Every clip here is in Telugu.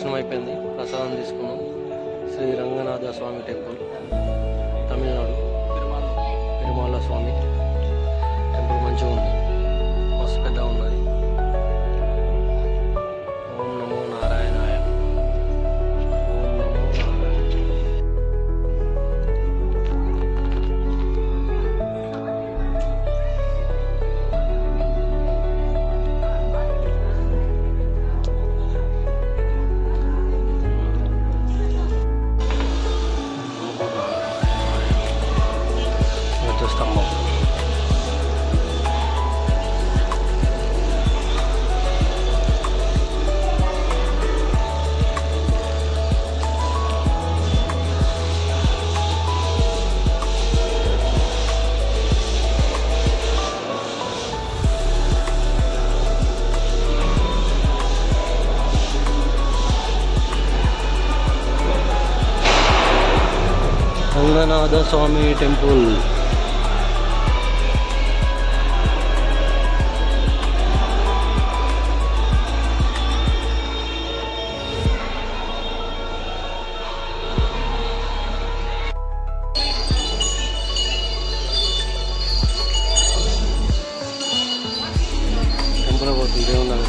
దర్శనం అయిపోయింది, ప్రసాదం తీసుకున్నాం. శ్రీ రంగనాథ స్వామి టెంపుల్, తమిళనాడు పెరుమాళ స్వామి టెంపుల్ మంచిగా ఉంది, మస్తు పెద్దగా ఉన్నది. ఓం నమో నారాయణాయ. ఓం నమో నారాయణ. స్తంభం రంగనాథ స్వామి టెంపుల్. టెంపుల్ పోతుంది దేవుని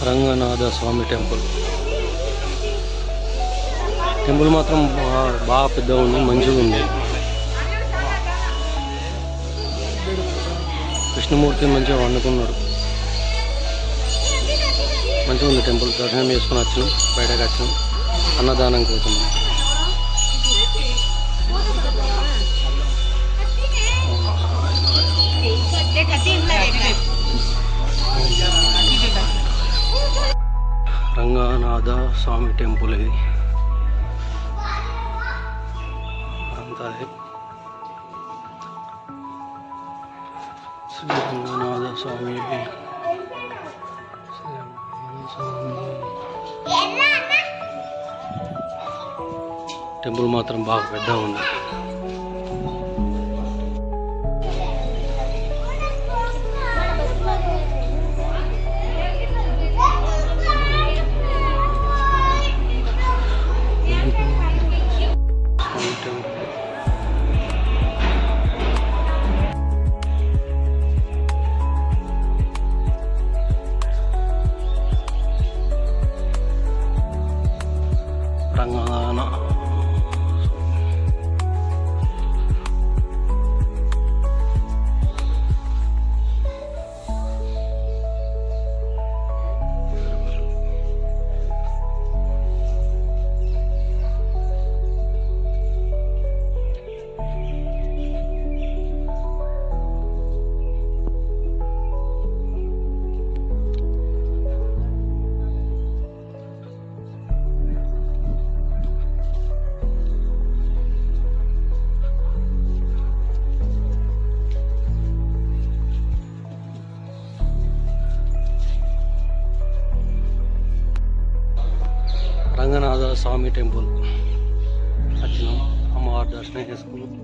రంగనాథ స్వామి టెంపుల్. టెంపుల్ మాత్రం బాగా పెద్దగా ఉంది, మంచిగా ఉంది. కృష్ణమూర్తి మంచిగా వండుకున్నాడు, మంచిగా ఉంది టెంపుల్. దర్శనం చేసుకుని వచ్చినాం, బయటకు వచ్చినాం, అన్నదానం పోతున్నాం. రంగనాథ స్వామి టెంపుల్ ఇది అంతా. శ్రీ రంగనాథ స్వామి టెంపుల్ మాత్రం బాగా పెద్దగా ఉంది. రంగనాథ రంగనాథ స్వామి టెంపుల్ వచ్చినాం, అమ్మవారి దర్శనం చేసుకున్నాం.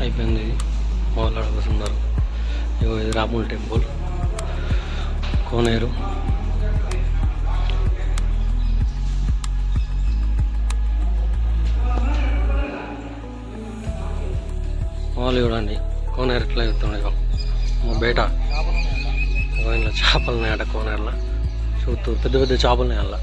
అయిపోయింది, మొదలు కూర్చున్నారు. ఇది రాముల టెంపుల్, కోనేరు. మామూలు చూడండి కోనేరు ఎట్లా వెళ్తున్నాయో బయట. ఇంట్లో చేపలు ఉన్నాయట కోనేరులో, చూస్తూ పెద్ద పెద్ద చేపలు ఉన్నాయి అలా.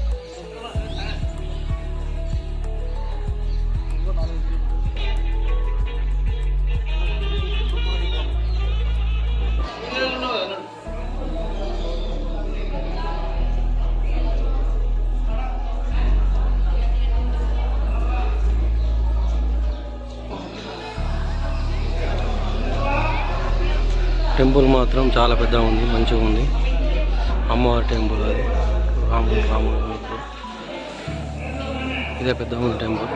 టెంపుల్ మాత్రం చాలా పెద్దగా ఉంది, మంచిగా ఉంది. అమ్మవారి టెంపుల్ అది, రాముడు ఇదే పెద్దగా ఉంది టెంపుల్.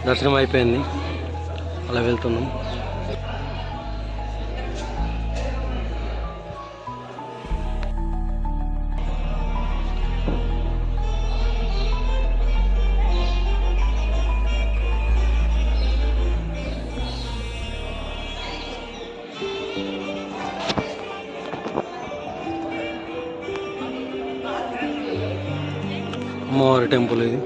దర్శనం అయిపోయింది, అలా వెళ్తున్నాం. అమ్మవారి టెంపుల్ ఇది.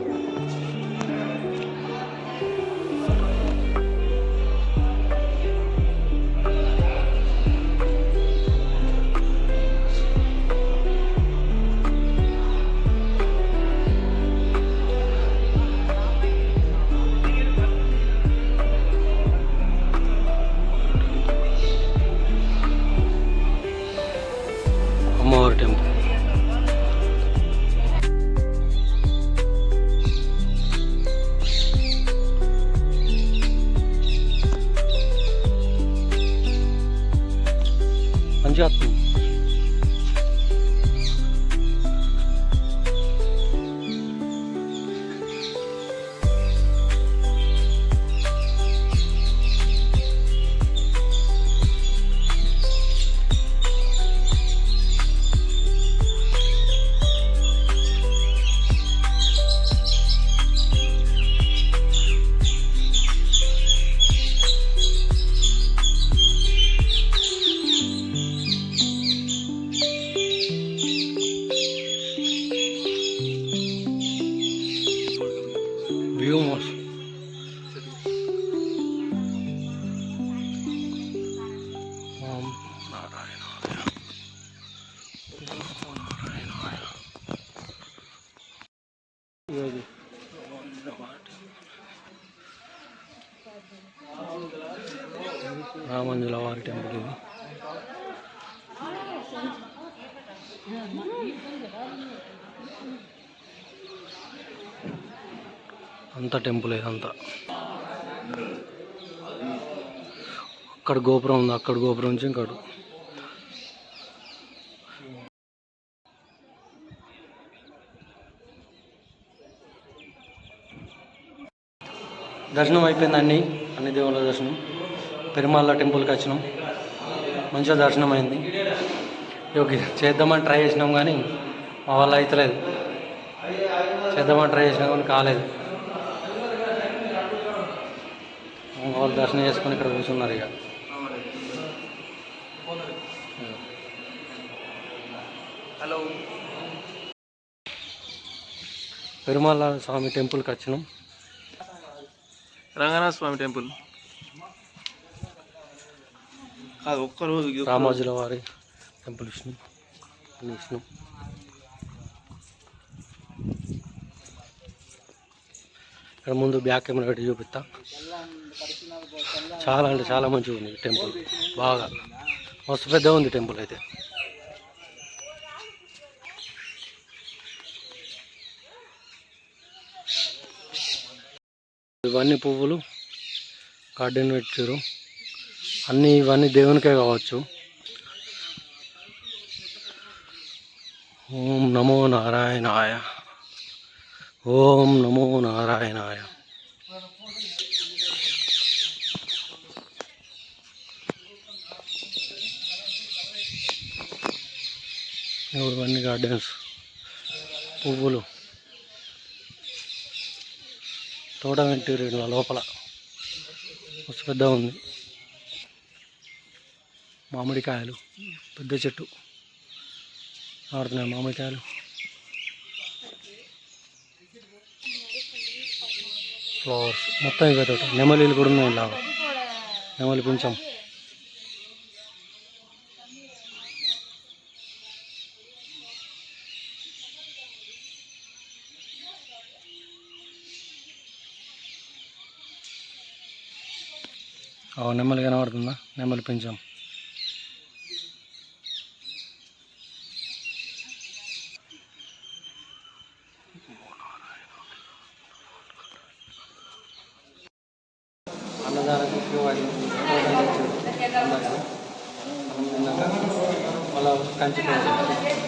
అమ్మవారి టెంపుల్ మంచిగా వస్తుంది. వ్యూ మస్తు. రామంజుల వారి టెంపుల్ ఇది. అంత టెంపుల్ ఇదంతా. అక్కడ గోపురం ఉంది, అక్కడ గోపురం నుంచి ఇంకోటి. దర్శనం అయిపోయింది, అన్ని దేవుళ్ళ దర్శనం. పెరుమాళ్ళ టెంపుల్కి వచ్చినాం, మంచిగా దర్శనం అయింది. ఓకే, చేద్దామని ట్రై చేసినాం కానీ మా వల్ల అవుతలేదు. చేద్దామని ట్రై చేసినాం కానీ కాలేదు. వాళ్ళు దర్శనం చేసుకొని ఇక్కడ కూర్చున్నారు. ఇక హలో, పెరుమాళ స్వామి టెంపుల్కి వచ్చినాం. రంగనాథ స్వామి టెంపుల్ కాదు, ఒక్కరోజు రామోజీల వారి టెంపుల్ విష్ణు. ఇక్కడ ముందు బ్యాక్ కెమెరా పెట్టి చూపిస్తా. చాలా అంటే చాలా మంచిగా ఉంది టెంపుల్, బాగా మస్తు పెద్దగా ఉంది టెంపుల్ అయితే. ఇవన్నీ పువ్వులు గార్డెన్ పెట్టారు, ఇవన్నీ దేవునికే కావచ్చు. ఓం నమో నారాయణాయ, ఓం నమో నారాయణాయ. ఇవన్నీ గార్డెన్స్, పువ్వులు, తోట పెట్టారు లోపల, మస్తు పెద్ద ఉంది. మామిడికాయలు, పెద్ద చెట్టు ఆడుతున్నాయి మామిడికాయలు. ఫ్లవర్స్ మొత్తం ఇవే తోట. నెమలీలు కూడా ఉన్నాయి, ఇలాగా నెమలి పింఛం. నెమలి కనబడుతుందా, నెమలి పింఛం. అన్నదానం అన్నం తిన్నాక మళ్ళీ కంచి పోయింది